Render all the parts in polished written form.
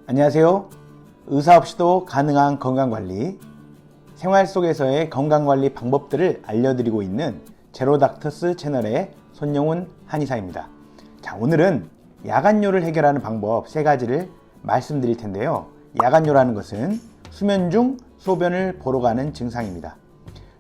안녕하세요. 의사 없이도 가능한 건강관리, 생활 속에서의 건강관리 방법들을 알려드리고 있는 제로닥터스 채널의 손영훈 한의사입니다. 자, 오늘은 야간뇨를 해결하는 방법 3가지를 말씀드릴 텐데요. 야간뇨라는 것은 수면 중 소변을 보러 가는 증상입니다.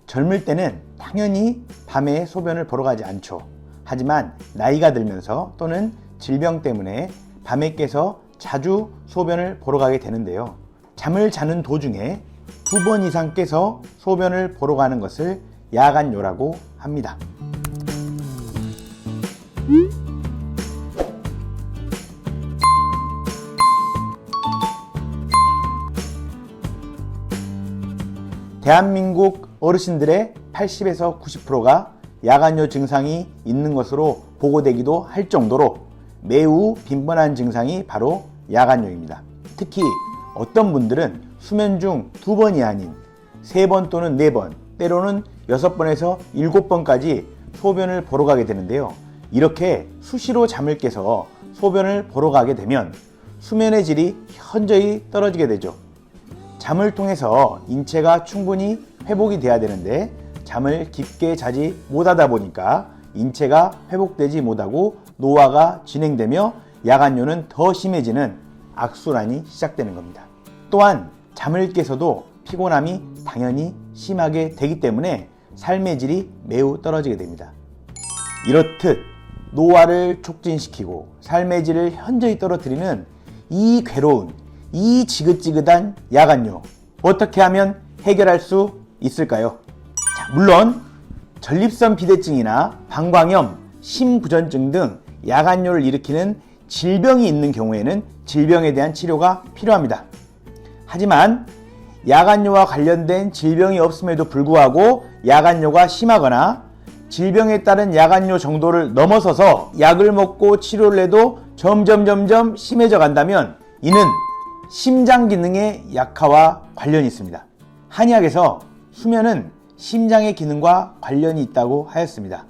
젊을 때는 당연히 밤에 소변을 보러 가지 않죠. 하지만 나이가 들면서 또는 질병 때문에 밤에 깨서 자주 소변을 보러 가게 되는데요. 잠을 자는 도중에 2번 이상 깨서 소변을 보러 가는 것을 야간뇨라고 합니다. 대한민국 어르신들의 80에서 90%가 야간뇨 증상이 있는 것으로 보고되기도 할 정도로 매우 빈번한 증상이 바로 야간뇨입니다. 특히 어떤 분들은 수면 중 2번이 아닌 3번 또는 4번, 때로는 6번에서 7번까지 소변을 보러 가게 되는데요. 이렇게 수시로 잠을 깨서 소변을 보러 가게 되면 수면의 질이 현저히 떨어지게 되죠. 잠을 통해서 인체가 충분히 회복이 돼야 되는데 잠을 깊게 자지 못하다 보니까 인체가 회복되지 못하고 노화가 진행되며 야간뇨는 더 심해지는 악순환이 시작되는 겁니다. 또한 잠을 깨서도 피곤함이 당연히 심하게 되기 때문에 삶의 질이 매우 떨어지게 됩니다. 이렇듯 노화를 촉진시키고 삶의 질을 현저히 떨어뜨리는 이 괴로운, 이 지긋지긋한 야간뇨, 어떻게 하면 해결할 수 있을까요? 자, 물론 전립선 비대증이나 방광염, 심부전증 등 야간뇨를 일으키는 질병이 있는 경우에는 질병에 대한 치료가 필요합니다. 하지만 야간뇨와 관련된 질병이 없음에도 불구하고 야간뇨가 심하거나 질병에 따른 야간뇨 정도를 넘어서서 약을 먹고 치료를 해도 점점 심해져 간다면 이는 심장 기능의 약화와 관련이 있습니다. 한의학에서 수면은 심장의 기능과 관련이 있다고 하였습니다.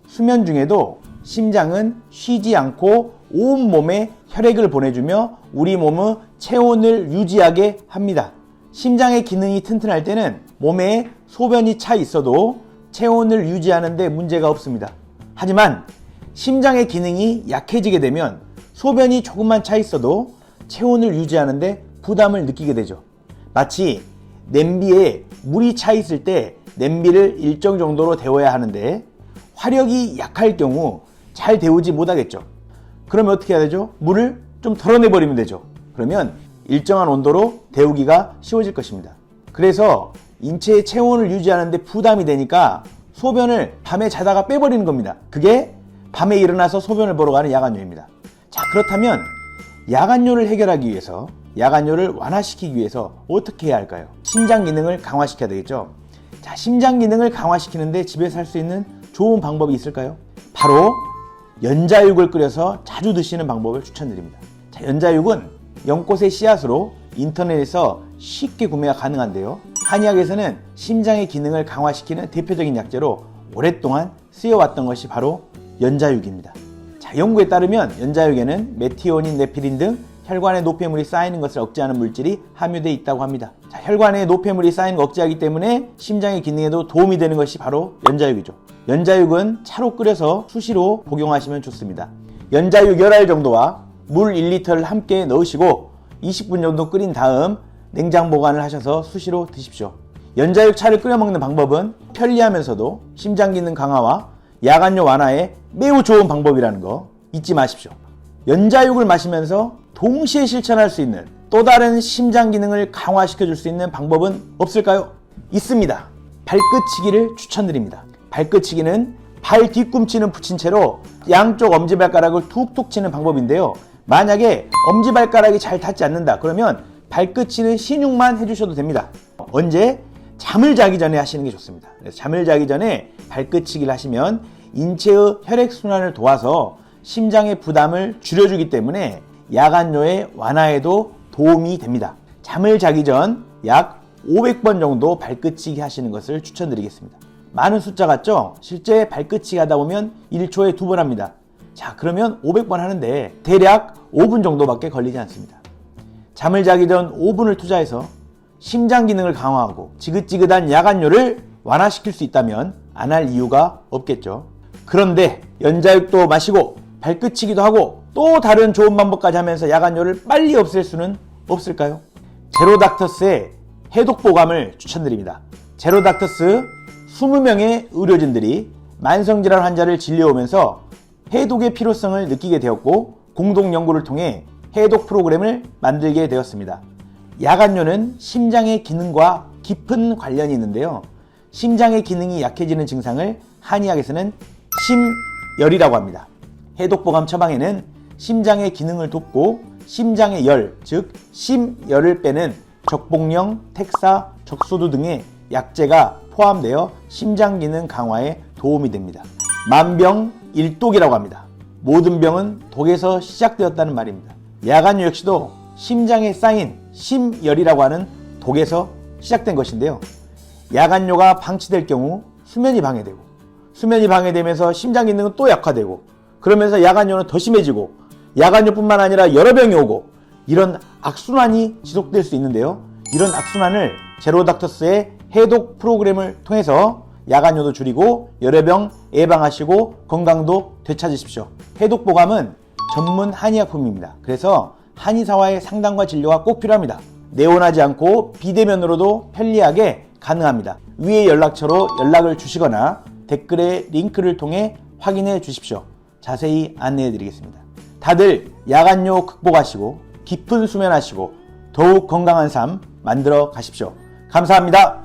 수면 중에도 심장은 쉬지 않고 온몸에 혈액을 보내주며 우리 몸의 체온을 유지하게 합니다. 심장의 기능이 튼튼할 때는 몸에 소변이 차 있어도 체온을 유지하는 데 문제가 없습니다. 하지만 심장의 기능이 약해지게 되면 소변이 조금만 차 있어도 체온을 유지하는 데 부담을 느끼게 되죠. 마치 냄비에 물이 차 있을 때 냄비를 일정 정도로 데워야 하는데 화력이 약할 경우 잘 데우지 못하겠죠. 그러면 어떻게 해야 되죠? 물을 좀 덜어내버리면 되죠. 그러면 일정한 온도로 데우기가 쉬워질 것입니다. 그래서 인체의 체온을 유지하는 데 부담이 되니까 소변을 밤에 자다가 빼버리는 겁니다. 그게 밤에 일어나서 소변을 보러 가는 야간뇨입니다. 자, 그렇다면 야간뇨를 해결하기 위해서, 야간뇨를 완화시키기 위해서 어떻게 해야 할까요? 심장 기능을 강화시켜야 되겠죠. 자, 심장 기능을 강화시키는데 집에서 할 수 있는 좋은 방법이 있을까요? 바로 연자육을 끓여서 자주 드시는 방법을 추천드립니다. 자, 연자육은 연꽃의 씨앗으로 인터넷에서 쉽게 구매가 가능한데요. 한의학에서는 심장의 기능을 강화시키는 대표적인 약재로 오랫동안 쓰여왔던 것이 바로 연자육입니다. 자, 연구에 따르면 연자육에는 메티오닌, 네피린 등 혈관에 노폐물이 쌓이는 것을 억제하는 물질이 함유되어 있다고 합니다. 자, 혈관에 노폐물이 쌓이는 걸 억제하기 때문에 심장의 기능에도 도움이 되는 것이 바로 연자육이죠. 연자육은 차로 끓여서 수시로 복용하시면 좋습니다. 연자육 10알 정도와 물 1리터를 함께 넣으시고 20분 정도 끓인 다음 냉장 보관을 하셔서 수시로 드십시오. 연자육 차를 끓여 먹는 방법은 편리하면서도 심장 기능 강화와 야간뇨 완화에 매우 좋은 방법이라는 거 잊지 마십시오. 연자육을 마시면서 동시에 실천할 수 있는 또 다른 심장 기능을 강화시켜 줄 수 있는 방법은 없을까요? 있습니다. 발끝치기를 추천드립니다. 발끝치기는 발 뒤꿈치는 붙인 채로 양쪽 엄지발가락을 툭툭 치는 방법인데요. 만약에 엄지발가락이 잘 닿지 않는다 그러면 발끝치는 신용만 해주셔도 됩니다. 언제? 잠을 자기 전에 하시는 게 좋습니다. 그래서 잠을 자기 전에 발끝치기를 하시면 인체의 혈액순환을 도와서 심장의 부담을 줄여주기 때문에 야간뇨의 완화에도 도움이 됩니다. 잠을 자기 전 약 500번 정도 발끝치기 하시는 것을 추천드리겠습니다. 많은 숫자 같죠? 실제 발끝치기 하다 보면 1초에 2번 합니다. 자, 그러면 500번 하는데 대략 5분 정도밖에 걸리지 않습니다. 잠을 자기 전 5분을 투자해서 심장 기능을 강화하고 지긋지긋한 야간뇨를 완화시킬 수 있다면 안 할 이유가 없겠죠. 그런데 연자육도 마시고 발끝치기도 하고 또 다른 좋은 방법까지 하면서 야간뇨를 빨리 없앨 수는 없을까요? 제로닥터스의 해독보감을 추천드립니다. 제로닥터스 20명의 의료진들이 만성질환 환자를 진료하면서 해독의 필요성을 느끼게 되었고 공동 연구를 통해 해독 프로그램을 만들게 되었습니다. 야간뇨는 심장의 기능과 깊은 관련이 있는데요. 심장의 기능이 약해지는 증상을 한의학에서는 심열이라고 합니다. 해독보감 처방에는 심장의 기능을 돕고 심장의 열, 즉 심열을 빼는 적복령, 택사, 적소두 등의 약재가 포함되어 심장 기능 강화에 도움이 됩니다. 만병일독이라고 합니다. 모든 병은 독에서 시작되었다는 말입니다. 야간뇨 역시도 심장에 쌓인 심열이라고 하는 독에서 시작된 것인데요. 야간뇨가 방치될 경우 수면이 방해되면서 심장 기능은 또 약화되고 그러면서 야간뇨는 더 심해지고 야간뇨뿐만 아니라 여러 병이 오고 이런 악순환이 지속될 수 있는데요. 이런 악순환을 제로닥터스의 해독 프로그램을 통해서 야간뇨도 줄이고 여러 병 예방하시고 건강도 되찾으십시오. 해독보감은 전문 한의약품입니다. 그래서 한의사와의 상담과 진료가 꼭 필요합니다. 내원하지 않고 비대면으로도 편리하게 가능합니다. 위의 연락처로 연락을 주시거나 댓글에 링크를 통해 확인해 주십시오. 자세히 안내해 드리겠습니다. 다들 야간뇨 극복하시고 깊은 수면하시고 더욱 건강한 삶 만들어 가십시오. 감사합니다.